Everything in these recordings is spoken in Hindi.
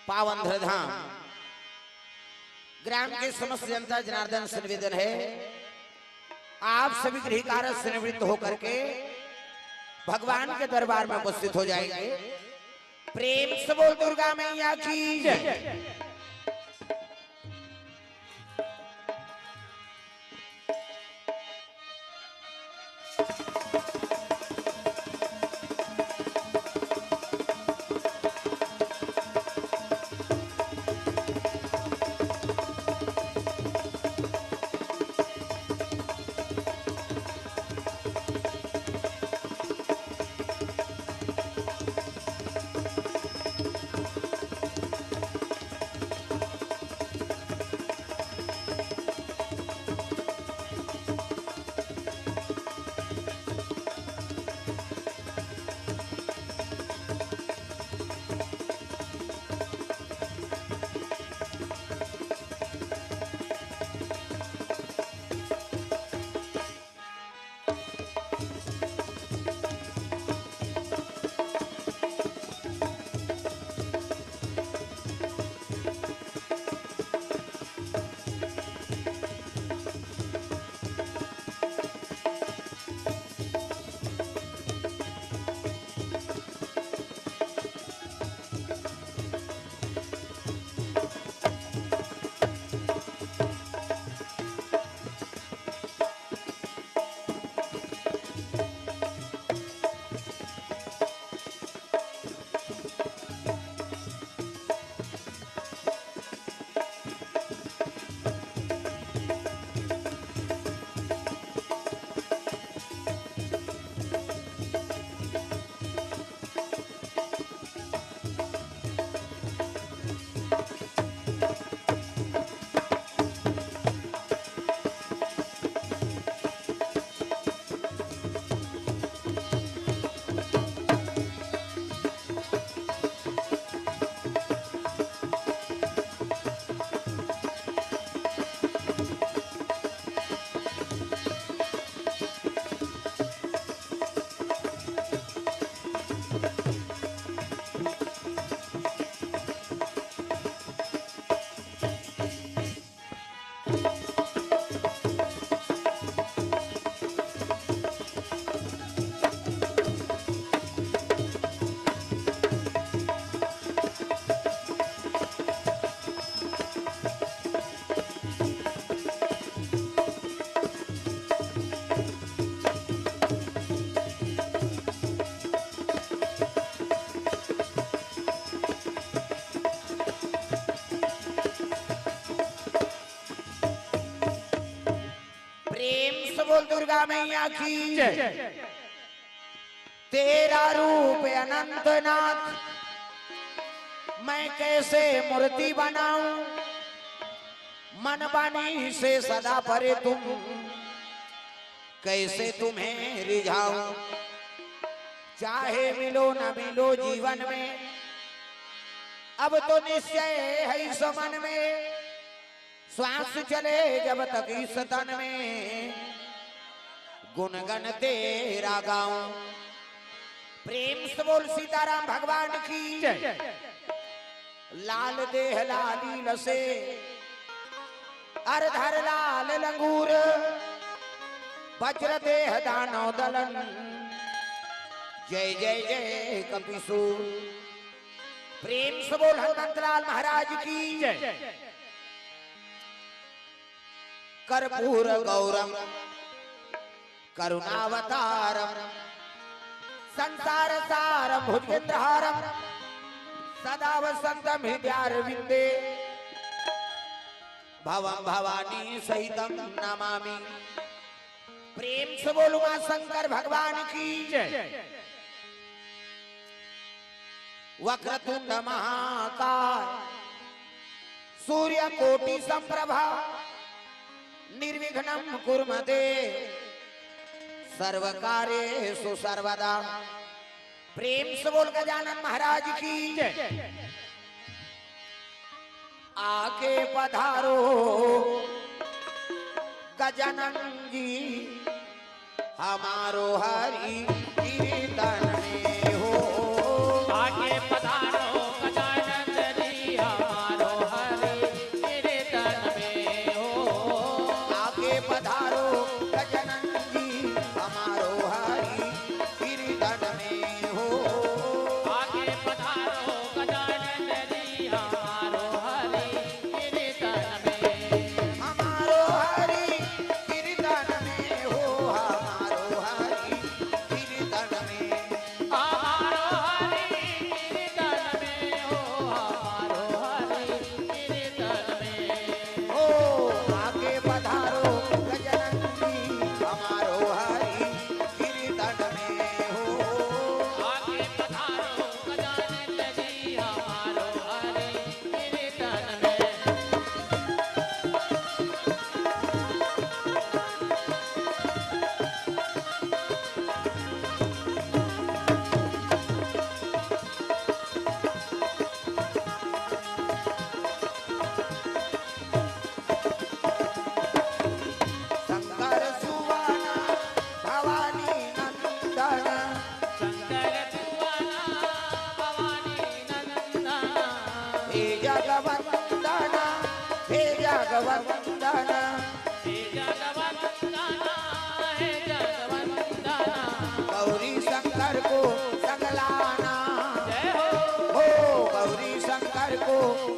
पावन धरधाम ग्राम के समस्त जनता जनार्दन से निवेदन है, आप सभी गृह कार्य से निवृत्त होकर के भगवान के दरबार में उपस्थित हो जाएंगे। प्रेम से बोल दुर्गा मैया की जय। बोल दुर्गा मैया की जय। तेरा रूप अनंतनाथ, मैं कैसे मूर्ति बनाऊं, मन बानी से सदा परे तुम, कैसे तुम्हें रिझाऊं। चाहे मिलो न मिलो जीवन में, अब तो निश्चय है इस मन में, श्वास चले जब तक इस तन में, गुणगन तेरा गाऊं। प्रेम से बोल सीताराम भगवान की जय। लाल देह लाली लसे, अरधर लाल लंगूर, वज्र देह दानव दलन, जय जय जय कपिसूर। प्रेम से बोल हनुमंतलाल महाराज की जय। कर्पूर गौरम करुणावतारम, संसार सारम भुजगेंद्रहारम, सदा वसंतम हृदयारविंदे, भवं भवानी सहितम नमामि। प्रेम से बोलो मां शंकर भगवान की जय। वक्रतुंड महाकाय, सूर्य कोटि संप्रभा, निर्विघ्नं कुर्मते सर्वकार्येषु सर्वदा। प्रेम से बोल गजानन महाराज की जय। आके पधारो गजानन जी, हमारो हरि कीर्तन में हो। आके पधारो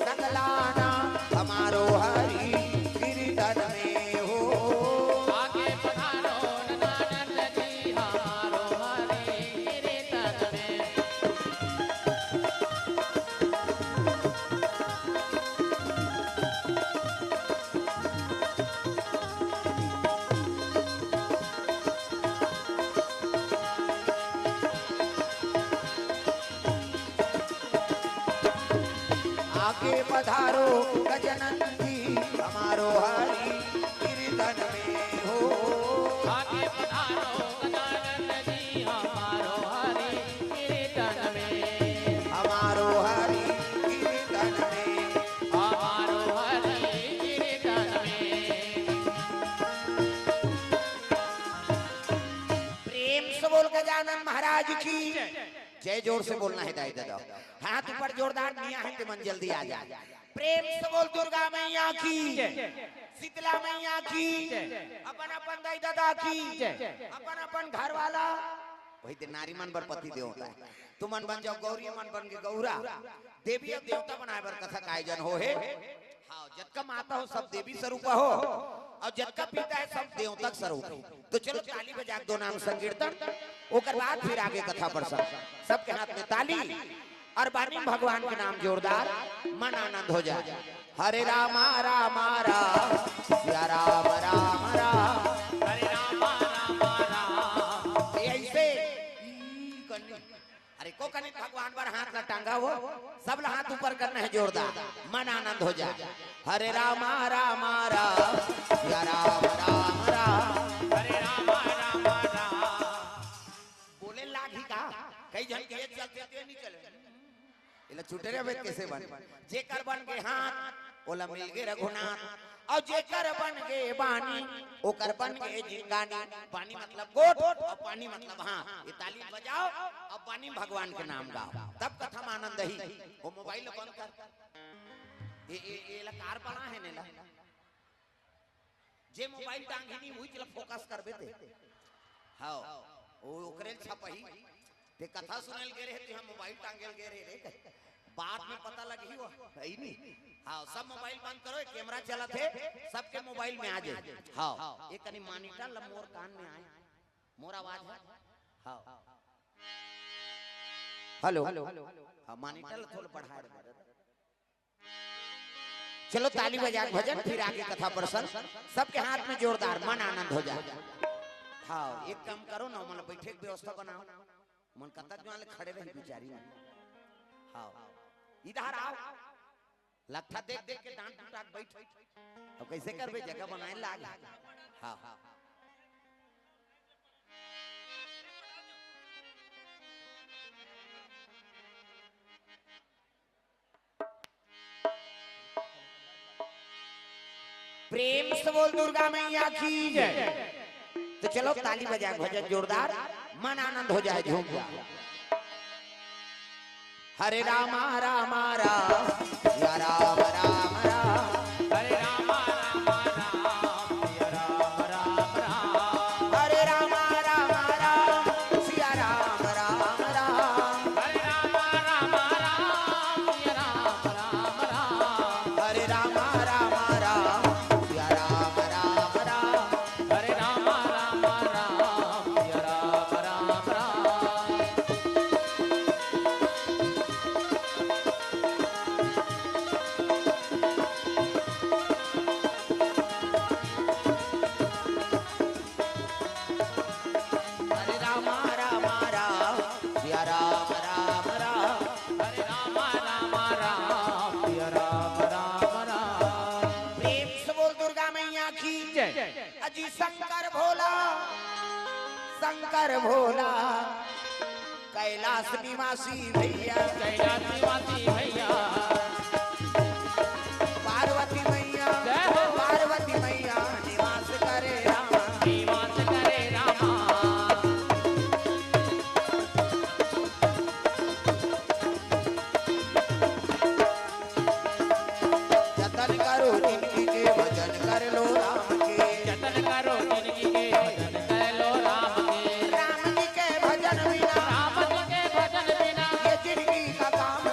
सकलाना हमारो हरि कीर्तन में हो। आगे पधारो नंदानंद जी हमारो हरि कीर्तन में। आगे पधारो गजानंदी हमारो हरि कीर्तन में हो। आगे पधारो गजानन जी हमारो हरि कीर्तन में। हमारो हरि कीर्तन में। हमारो हरि कीर्तन में। प्रेम से बोल गजानन महाराज की जय। जोर से बोलना है दाई दादा, हाथ ऊपर जोरदार निया है कि मन जल्दी आ जाए। प्रेम से बोल दुर्गा मैया की, शीतला मैया की, अपन अपन दाई दादा की, अपन अपन घर वाला वही ते नारी मन पर पति देव होता है। तू मन बन जाओ गौरी, मन बन के गौरा, देवी और देवता बनाए बर कथा का आयोजन हो है। हाँ, जतका माता हो सब देवी स्वरूप हो और जतका पिता है सब देवता स्वरूप है। तो चलो ताली बजा दो नाम संकीर्तन, ओकर बाद फिर आगे कथा प्रसंग। सबके हाथ में ताली और बानी भगवान के नाम जोरदार, मन आनंद हो जाए। हरे रामा रामा राम सिया राम राम राम, हरे रामा रामा राम। ऐसे अरे को कने भगवान पर हाथ न टांगा हो, सब हाथ ऊपर करना है जोरदार, मन आनंद हो जाए। हरे रामा रामा राम सिया राम राम राम, हरे रामा रामा राम। बोले लागी का कई जन के चलते नहीं चले इला छूटे रे वेद कैसे बन। जेकर बन के हाथ ओला मिल गए रघुनाथ, और जेकर बन के बानी ओकर बन के जिंगानी। बानी मतलब गोट और पानी मतलब हाँ। ये ताली बजाओ और बानी भगवान के नाम गाओ, तब कथा में आनंद ही। वो मोबाइल बंद कर, ये लकार बना है नेला, जे मोबाइल टांगी नहीं हुई चला फोकस कर बेते। हाँ ओ ओकरे छपही ते कथा सुनल गे रहे, हम मोबाइल टांगल गे रहे रे, बाद में पता लगी हो है नहीं। हाँ सब मोबाइल बंद करो, कैमरा चला थे सबके मोबाइल में आ जाए। हाँ एक कनी मॉनिटर ला मोर कान में आए, मोर आवाज है। हाँ हेलो हाँ मॉनिटर ला थोड़ा बढ़ा दे। चलो ताली बजा के भजन, फिर आगे कथा प्रसंग। सबके हाथ में जोरदार, मन आनंद हो जाए। हाँ एक काम करो ना, मतलब बैठे की व्यवस्था बनाओ, मन कतक जो खड़े रहे बेचारी। हाँ इधर आओ, लट्ठा देख देख के डांट टूटाक बैठ, अब कैसे करबे, जगह बनाए लाग। हाँ प्रेम से बोल दुर्गा मैया की जय। तो चलो ताली बजा भजन जोरदार, मन आनंद हो जाए, झूम जाए। हरे रामा रामा राम सिया राम राम राम, हरे रामा रामा राम सिया राम राम राम। हरे रामा रामा राम सिया राम राम राम, हरे रामा रामा राम सिया राम राम राम। हरे रामा रामा राम सिया राम राम राम, हरे रामा रामा राम सिया राम राम राम। हरे रामा रामा राम सिया राम राम राम, हरे रामा रामा राम सिया राम राम राम। प्रेम से बोल दुर्गा मैया की जय। अजी शंकर भोला, शंकर भोला कैलाश निवासी भैया, कैलाश निवासी भैया, पार्वती मैया, जय हो। पार्वती मैया निवास करे रामा, निवास करे रामा। जतन करो जिंदगी के भजन कर लो राम के, जतन करो जिंदगी के भजन कर लो राम के। राम जी के भजन बिना राम जी के भजन बिना ये जिंदगी का काम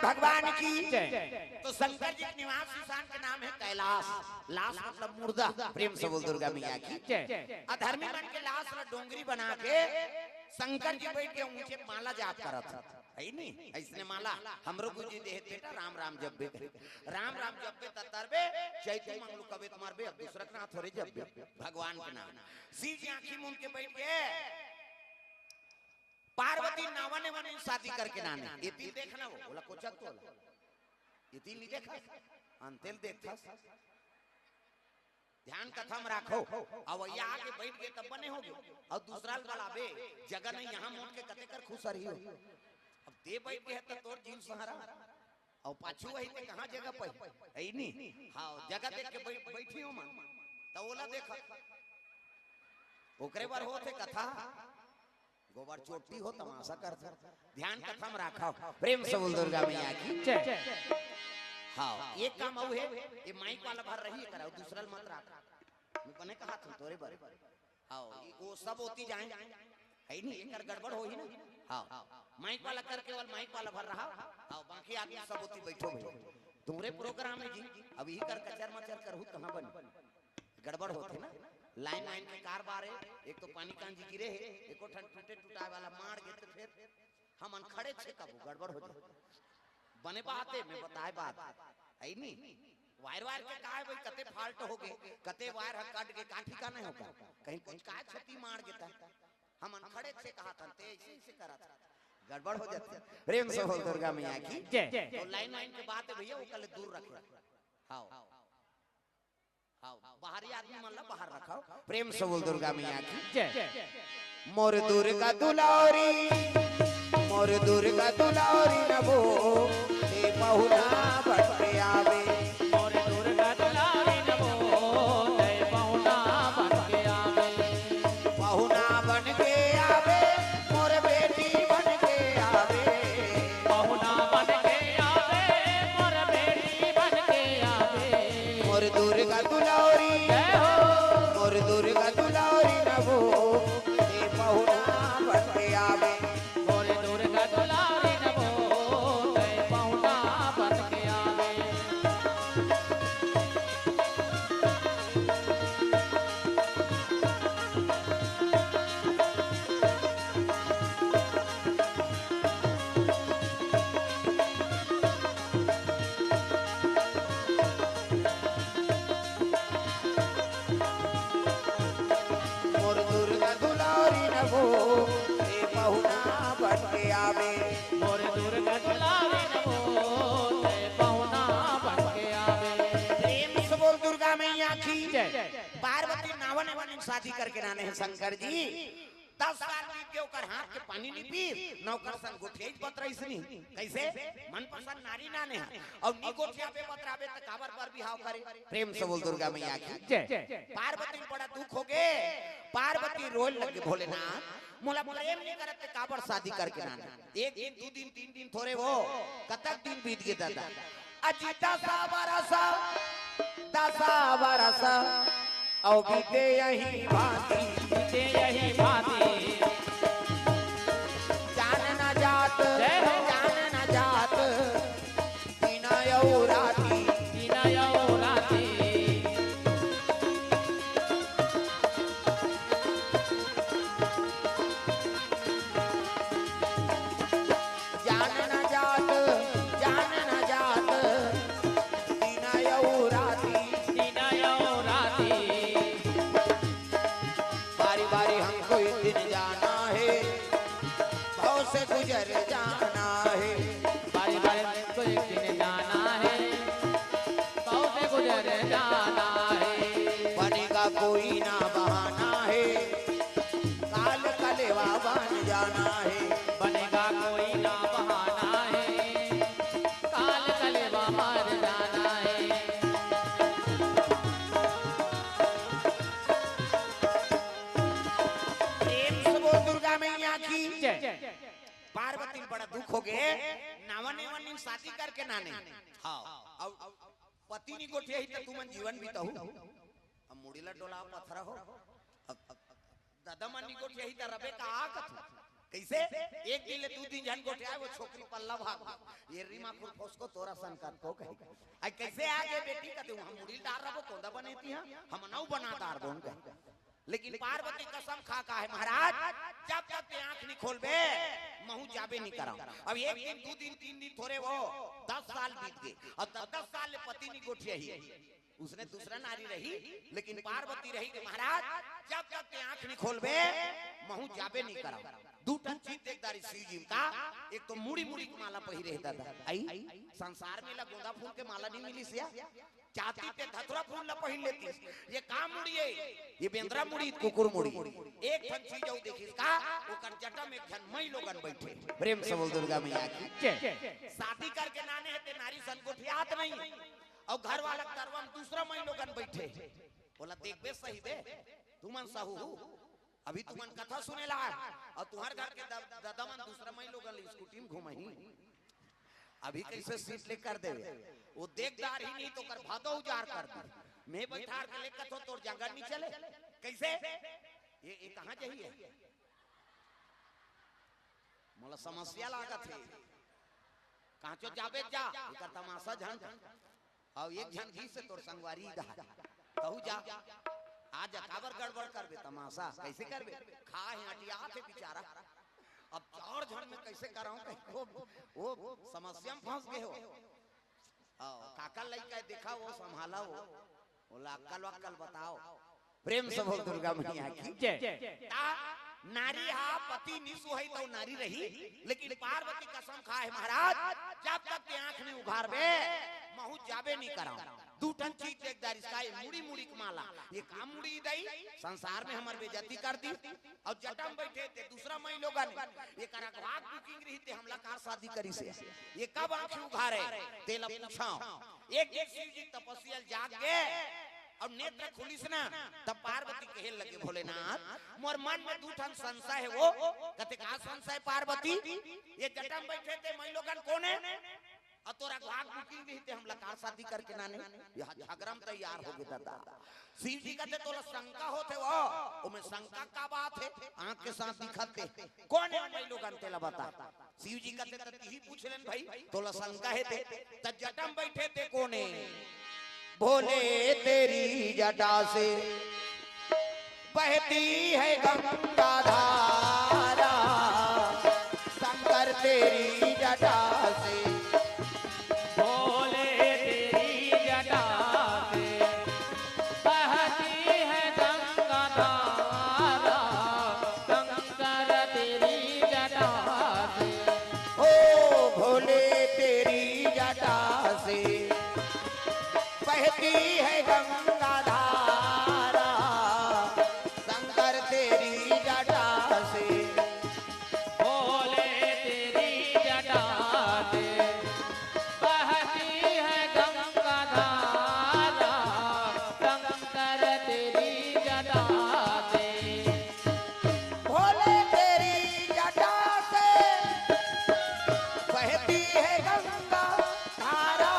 भगवान की जय। तो शंकर जी के निवास स्थान के नाम है कैलाश। लाश मतलब मुर्दा। प्रेम से बोल दुर्गा मैया की जय। अधर्मी बन के लाश में डोंगरी बना के शंकर जी बैठ के ऊंचे माला जाप करत है नहीं ऐसने माला हमरो गुजी देहत बेटा राम राम जब बे राम राम जब बे तरबे चैती मंगलू कबे तुम्हार बे अब दूसरा ना थोड़े जब बे भगवान के नाम सी जी आंखी मूंद के बैठ के पार्वती नावने वने शादी करके नाने ये तीन देखना वो बोला कोचा तो ये तीन नहीं देखा अंतेल देखा ध्यान कथा में रखो अब यहाँ आके बैठ गए तब बने होगे और दूसरा वाला बे जगह नहीं यहाँ मोड़ के कते कर खुश रही हो अब दे बैठ गए तो तोर जीव सहारा और पाछू वही ते कहाँ जगह पे है नहीं हाँ जगह देख के बैठी हो मन तो बोला देखा ओकरे बार होते कथा गोबर चोटी हो तमाशा कर ध्यान कथा में रखा प्रेम से बोल दुर्गा मैया की जय। हाँ एक काम अब है ये माइक वाला भर रही है दूसरा मत रखा मैं बने कहा था तोरे बारे हाँ वो सब होती जाए है नहीं एक गड़बड़ हो ही ना हाँ माइक वाला कर केवल माइक वाला भर रहा हाँ बाकी आदमी सब होती बैठो तुम्हारे प्रोग्राम में जी अब यही कर कचर मचर कर कहाँ बन गड़बड़ होते ना लाइन लाइन के कार बारे एक तो पानी कांजी गिरे है एक तो टूटे टूटा वाला मार गए तो फिर हम खड़े छे कब गड़बड़ हो जाए बने बात है मैं बताए बात है नहीं वायर वायर के काहे भाई कते फाल्ट हो गए कते वायर हम काट के काठी का नहीं होगा कहीं कुछ का क्षति मार देता हम खड़े से कहा था ते ऐसे से करा था गड़बड़ हो जाती प्रेम से बोल दुर्गा मैया की जय। तो लाइन लाइन के बात है भैया वो कल दूर रखे हां हां बाहरी आदमी मान ला बाहर रखो प्रेम से बोल दुर्गा मैया की जय। मोर दुर्गा दुलारी मोर दुर्गा दुलारी नभो ते बहुना बटे आवे मोर दुर्गा दुलारी नभो ते बहुना बन के आवे बहुना बन के आवे मोर बेटी बन के आवे बहुना बन के आवे मोर बेटी बन के आवे मोर दुर्गा दुलारी जय हो मोर दुर्गा दुलारी नभो ते बहुना बन के आवे मोर दुर्गा दुलारी नभो ते बहुना बन के आवे मोर दुर्गा दुलारी नभो ते बहुना बन के आवे मोर दुर्गा दुलारी नभो ते बहुना बन के आवे प्रेम से बोल दुर्गा मैया की जय। पार्वती नावन वन शादी करके नाने हैं शंकर जी 10 साल बीत के ओकर हाथ के पानी नहीं पी नौकर संग गोठेज बतरई सनी कैसे मनपसंद नारी नाने हैं और नी गोठिया पे बतरावे त काबर पर बिहाव करे प्रेम से बोल दुर्गा मैया की जय। पार्वती को बड़ा दुख हो गए पार्वती रोल लगे भोलेनाथ मोला प्रेम नहीं करत ते काबर शादी करके नाने एक दिन दो दिन तीन दिन थोड़े वो कतक दिन बीत गए दादा अजीता सा बरसा दसा बरसा औ बीते यही भांति बीते यही भांति जान न जात जय हो। जान न जात बिना यौ राती विनय राती जान न जात बिना यौ राती विनय राती बारी बारी हमको एक दिन जाना है भाव से गुजर जाना है बारी बारी को एक दिन जाना है कैसे गुजर जाना है बनेगा कोई ना बहाना है काल कलेवा बन जाना है बनेगा कोई ना बहाना है काल कलेवा मर जाना है प्रेम से बोल दुर्गा मैया की जय। पार्वती को बड़ा दुख हो गए नावन एवन शादी करके नाने हाँ अब पति नहीं गोठिया ही तो तुमन जीवन बीतहु अब मुड़ीला डोला पत्थर हो अब दादा मन नहीं गोठिया ही तो रबे का आ कथु कैसे एक दिन ले 2-3 जन गोठिया वो छोकरी पल्ला भाग ये रीमा फुल फसको तोरा संकट को कहे आई कैसे आगे बेटी कहते हम मुड़ी डार रहो तोंदा बनेती हैं हम नौ बना डार दोन कहे लेकिन पार्वती कसम खा का है महाराज जब तक ते आंख नहीं खोलबे महू जाबे नहीं करा अब एक दिन 2 दिन 3 दिन थोड़े वो 10 साल बीत गए और 10 साल ले पति नहीं गोठिया ही उसने दूसरा नारी रही लेकिन पार्वती रही कि महाराज जब तक ते आंख नहीं खोलबे महू जाबे नहीं करा दूटन चीज देखदारी शिव जी का एक तो मुड़ी मुड़ी की माला पहिरे रहता था आई संसार में ला गोंदा फूल के माला नहीं मिली सिया चाहती पे धतुरा फूल ला पहिन लेती ये काम मुड़ी है ये बेंद्रा मुड़ी कुकुर मुड़ी एक ठन चीज जो देखिस का ओकर जटा में जन मई लोगन बैठे प्रेम से बोल दुर्गा मैया की शादी करके नाने है नारी सन गोठियात नहीं और घर वाला तरवम दूसरा मई लोगन बैठे बोला देख बे सही बे तुमन साहू अभी तुमन कथा सुने ला और तुम्हार घर के दादामन दूसरा मई लोगन स्कूटी में घुमही अभी कैसे सीट लेकर देवे वो देखदार ही नहीं तो कर भादो उजार कर दे मैं बैठा के लेकर तो तोर जंगल नहीं चले कैसे ये कहां जही है मोला समस्या लागत है कहां चो जाबे जा एकर तमाशा झन और एक झन घी से तोर संगवारी दा कहू जा आज काबर गड़बड़ करबे तमाशा कैसे करबे खा है हटिया थे बेचारा अब 4 झन में कैसे कराऊं वो समस्या में फंस गए हो काका लइका देखा वो संभाला वो अक्कल वक्कल बताओ प्रेम से बोल दुर्गा मैया की जय नारी हा पति निसु है तो नारी रही लेकिन पार्वती कसम खाए महाराज जब तक के आंख नहीं उघारबे महू जाबे नहीं करा दूटन चीज देखदार इसका मुड़ी मुड़ी की माला ये काम मुड़ी दई संसार में हमार बेइज्जती कर दी और जटम बैठे थे दूसरा मई लोगन ये करा भाग बुकिंग रही थे हमला कार शादी करी से ये कब आंख उघारे तेला पूछा एक शिव जी तपस्या जाग के और नेत्र खुलिस ना तब पार्वती कहे लगे भोलेनाथ मोर मन में दूठन संशय है वो कहते का संशय पार्वती ये जटम बैठे थे मई लोगन कौन है और तोरा भाग बुकिंग भी थे हम लकार शादी करके नाने यह झगड़म तैयार हो गया दादा शिव जी कहते तोला शंका होते वो में शंका का बात है आंख के साथ दिखते कौन है मई लोगन तेला बता शिव जी कहते त ही पूछ लेन भाई तोला शंका है थे त जटम बैठे थे कौन है भोले तेरी जटा से बहती है गंगा धारा शंकर तेरी जटा से भोले तेरी जटा से बहती है गंगा धारा शंकर तेरी जटा से ओ भोले तेरी जटा से बहती है गंगा धारा शंकर तेरी जटा से भोले तेरी जटा से बहती है गंगा धारा शंकर तेरी जटा से भोले तेरी जटा से बहती है गंगा धारा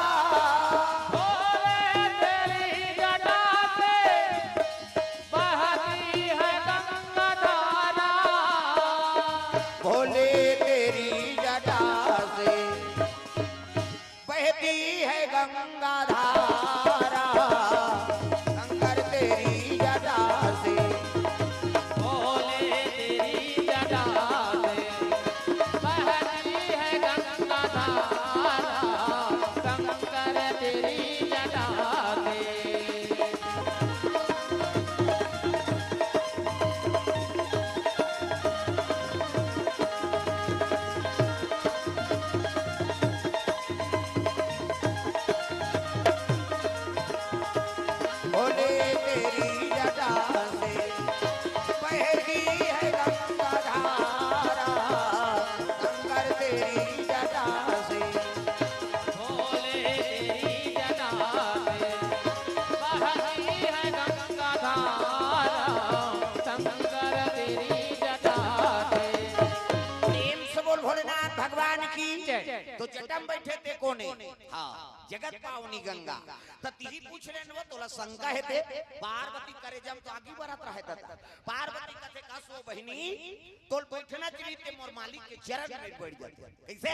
भोले तेरी जटा से बहती है गंगा धारा शंकर तेरी जटा से भोले तेरी जटा से बहती है गंगा धारा शंकर तेरी जटा से भोले तेरी जटा से बहती है गंगा धारा शंकर तेरी जटा से भोले तेरी जटा से बहती है गंगा धारा शंकर तेरी जटा से प्रेम से बोल भोलेनाथ भगवान भगवान की जय। तो जटम बैठे थे कोने हाँ जगत पावनी गंगा तो तिही पूछ रहे न तोला शंका है ते पार्वती करे जब तो आगे बढ़त रहे था पार्वती कथे का सो बहिनी तोल बैठना चाहिए ते मोर मालिक के चरण में बैठ जाते कैसे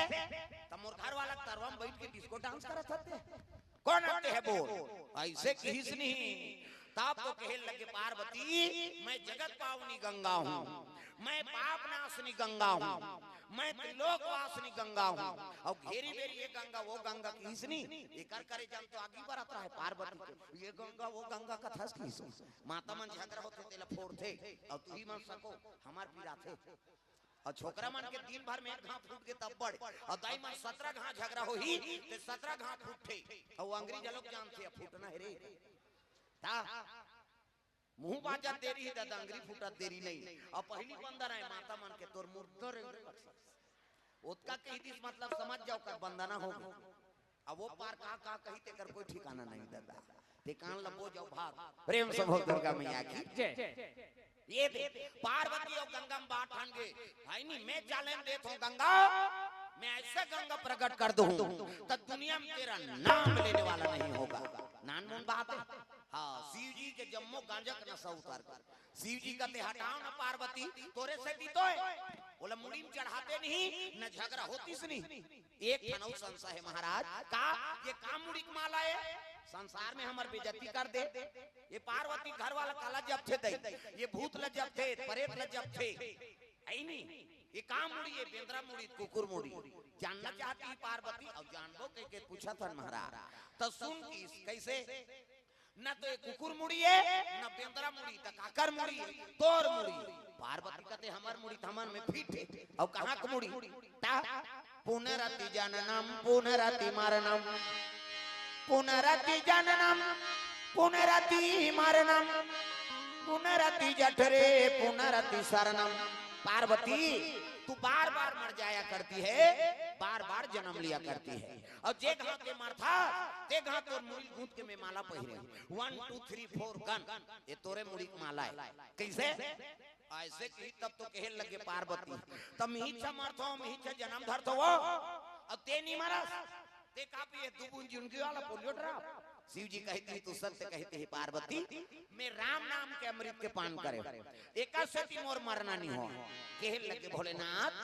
त मोर घर वाला तरवा में बैठ के डिस्को डांस करत थे कौन आते है बोल ऐसे किस नहीं तब तो कहे लगे पार्वती मैं जगत पावनी गंगा हूँ मैं पाप नाशनी गंगा हूँ मैं त्रिलोक वासनी गंगा हूँ और घेरी बेरी ये गंगा वो गंगा किसनी ये कर करे जब तो आगे बढ़ता है पार्वती ये गंगा वो गंगा कथा किस माता मन झगड़ा होते तेला फोड़ थे और तू ही मन सको हमार पीड़ा थे और छोकरा मन के दिन भर में एक घाव फूट के तब बढ़ और दाई मन 17 घाव झगड़ा हो ही ते 17 घाव फूटे और अंग्रेज लोग जानते हैं फूटना है रे ता मुंह बाजा देरी है दादा अंग्रेज फूटा देरी नहीं और पहली बंदर है माता मन के तोर मुर्दर उसका कही दिस मतलब समझ जाओ कर बंदना होगा अब वो पार का कही ते कर कोई ठिकाना नहीं दादा ते कान लबो जाओ भाग प्रेम से बोल दुर्गा मैया की जय। ये दे पार्वती और गंगा में बात ठानगे भाई नहीं मैं चैलेंज देता हूँ गंगा मैं ऐसे गंगा प्रकट कर दूं तो दुनिया में तेरा नाम लेने वाला नहीं होगा नान मुन बात है हाँ शिव जी के जम्मो गांजा का नशा उतार कर शिव जी का ते हटाओ ना पार्वती तोरे से दी तो बोला मुड़ी में चढ़ाते नहीं न झगड़ा होतीस नहीं एक फनौ संशय है महाराज का ये काम मुड़ी की माला है संसार में हमार बेइज्जती कर दे ये पार्वती घर वाला काला जब थे दे ये भूत ल जब थे प्रेत ल जब थे आई नहीं ये काम मुड़ी ये बेंद्रा मुड़ी कुकुर मुड़ी जानना चाहती है पार्वती और जानबो के पूछा था महाराज तो सुन कैसे न तो ये कुकुर मुड़ी है न बेंद्रा मुड़ी त काकर मुड़ी है तोर मुड़ी पार्वती कहते हमार मुड़ी थमन में फिट है और कहां का मुड़ी ता पुनरति जननम पुनरति मरणम पुनरति जननम पुनरति मरणम पुनरति जठरे पुनरति शरणम पार्वती तू बार बार मर जाया करती है बार बार जन्म लिया करती है और जे घाव के मर था ते घाव तोर मुड़ी गूंथ के में माला पहिरे 1 2 3 4 गन ये तोरे मुड़ी की माला है कैसे ऐसे की तब तो कहे लगे पार्वती तब मिहिचा मरथो मिहिचा जन्म धरथो वो अब ते नहीं मरस ते कापी है दुबुन जिनकी वाला पोलियो ड्रॉप शिव जी कहती तू सत्य कहती है पार्वती मैं राम नाम के अमृत के पान करे एक सती मोर मरना नहीं हो कहे लगे भोलेनाथ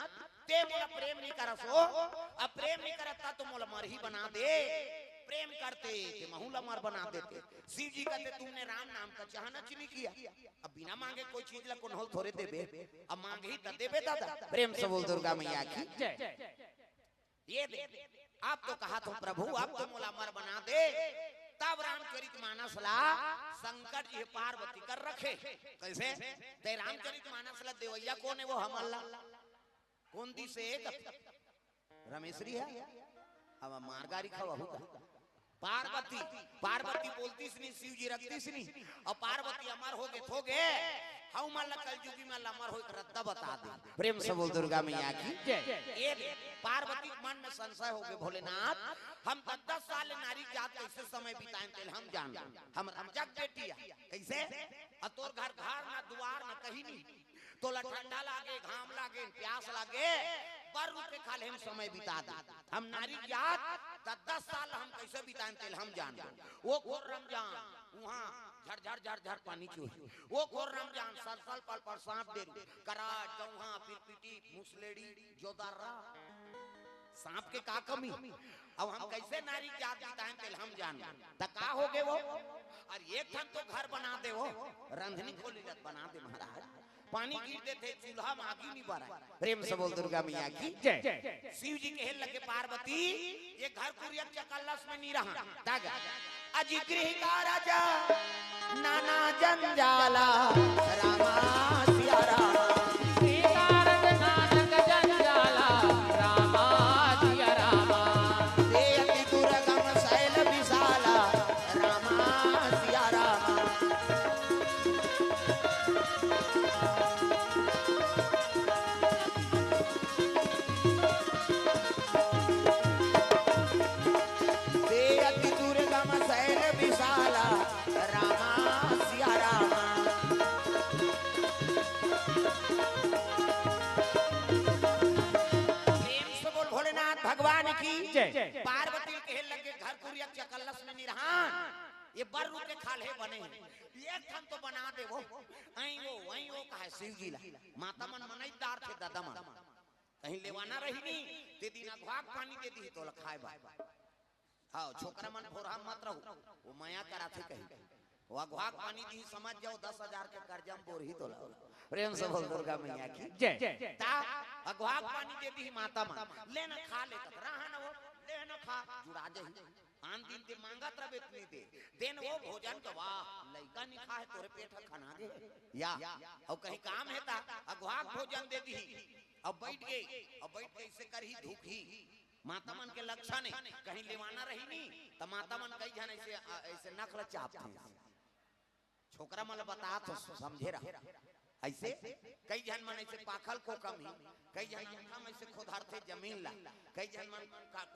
ते मोला प्रेम नहीं करसो अब प्रेम नहीं करता तो मोला मर ही बना दे प्रेम करते ते महूला मर बना देते शिव जी कहते तुमने राम नाम का चाहना नहीं किया अब बिना मांगे कोई चीज ला कौन थोड़े देबे अब मांगे ही त देबे दादा प्रेम से बोल दुर्गा मैया की ये दे आप तो कहा तो प्रभु आप तो मोला मर बना दे तब रामचरित मानस ला शंकर जी पार्वती कर रखे कैसे ते रामचरित मानस ला देवैया कौन है वो हमल्ला कौन दी से रमेश्वरी है अब मारगारी खवा होगा पार्वती पार्वती बोलती नहीं शिव जी रखती नहीं और पार्वती अमर हो गए थोगे हम माला कल जुगी में अमर हो रद्दा बता दे प्रेम से बोल दुर्गा मैया की ये पार्वती मन में संशय हो गए भोलेनाथ हम 10 साल नारी जात कैसे समय बिताएं तेल हम जान हम जग बेटी कैसे और तोर घर घर ना द्वार ना कहीं नहीं तोला ठंडा लागे घाम लागे प्यास लागे पर रुपए खाले हम समय बिता दे हम नारी जात 10 साल हम कैसे बिताएं तेल हम जान वो घोर रमजान वहाँ झड़ झड़ झड़ झड़ पानी चूही वो घोर रमजान सरसल पल पर सांप दे कराट गौहा पिरपिटी मुसलेड़ी जोदारा सांप के का कमी अब हम कैसे नारी जात बिताएं तेल हम जान त का हो गए वो और एक ठन तो घर बना दे वो रंधनी खोली बना दे महाराज पानी गिरते थे चूल्हा में आग ही नहीं बढ़ा प्रेम से बोल दुर्गा मैया की जय शिव जी कहे लगे पार्वती ये घर कुरियन चकल्लस में नहीं रहा तागा अजी गृह का राजा नाना जंजाला रामा सिया रामा भगवान की जय। पार्वती के लगे घर कुरिया चकल्लस में निरहान ये बर रूप के खाले बने हैं एक थन तो बना दे वो वही वो कहे शिव जी ला माता मन मनईदार थे दादा मन कहीं लेवाना रही नहीं ते दिन अघवाक पानी दे दी तो खाए बा हां छोकरा मन भोरा मत रहो वो माया करा थे कहीं वो अघवाक पानी दी समझ जाओ 10,000 के कर्जा में बोर ही तो लाओ प्रेम से बोल दुर्गा मैया की जय। ता अघवाक पानी दे दी माता मन लेना खा ले तक रहा ना वो लेना खा जुड़ा जाई आन दिन ते मांगत रहे इतनी दे दिन वो भोजन का वाह लइका नहीं खा है तोरे पेट खाना दे या और कहीं काम है ता अघवाक भोजन दे दी अब बैठ गई से करही धूप ही माता मन के लक्षण है कहीं लेवाना रही नहीं तो माता मन कई जन ऐसे ऐसे नखल चापते हैं छोकरा मन बता तो समझे रहा ऐसे कई जन मन ऐसे पाखल को कम ही कई जन हम ऐसे खुदारते जमीन ला कई जन मन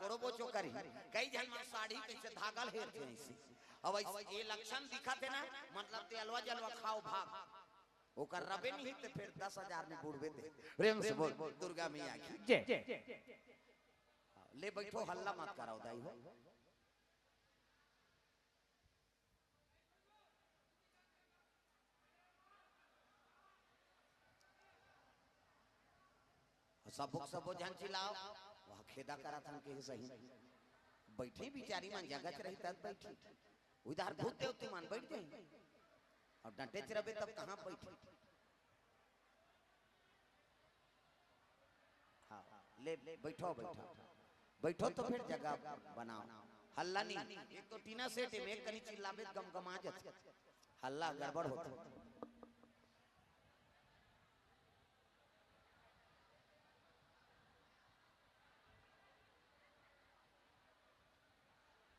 कोड़बो चोकरी कई जन मन साड़ी कैसे धागल हेरते ऐसे अब ऐसे ये लक्षण दिखते ना मतलब ते अलवा जलवा खाओ भाग ओकर रबे नहीं तो फिर 10,000 में बुड़बे दे प्रेम से बोल दुर्गा मैया की जय। ले बैठो हल्ला मत कराओ दाई हो सबो जान चिल्लाओ वह खेदा करा था के सही बैठी बिचारी मन जगह रही तब बैठी उधर भूत देवती मान बैठ जाए और डंटे चिरबे तब कहां बैठी हाँ ले बैठो बैठो तो फिर जगह बनाओ हल्ला नहीं एक तो टीना सेट में एक कनी चिल्लाबे गमगमा जत हल्ला गड़बड़ होता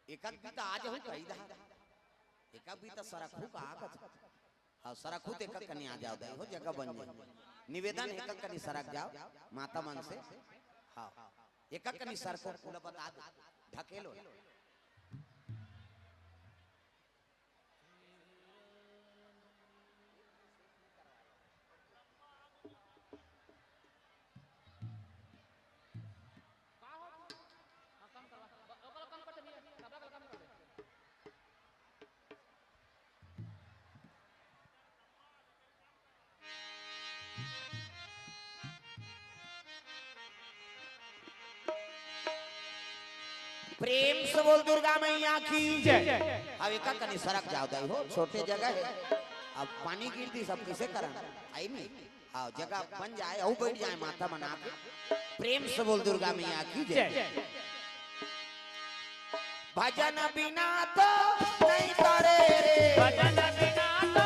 एकक भी तो आज हो कही दा एकक भी तो सरखू का आगत हां सरखू ते एकक कनी आ जाओ दे हो जगह बन जाए निवेदन एकक कनी सरक जाओ माता मन से हां एकक कनी सरको कुल बता दे ढकेलो प्रेम से बोल दुर्गा मैया की जय। अब एक कनी सरक जाओ दे हो छोटे जगह है अब पानी गिरती सब किसे करा आई नहीं हाँ जगह बन जाए और बैठ जाए माता बना के प्रेम से बोल दुर्गा मैया की जय। भजन बिना तो नहीं करे रे भजन बिना तो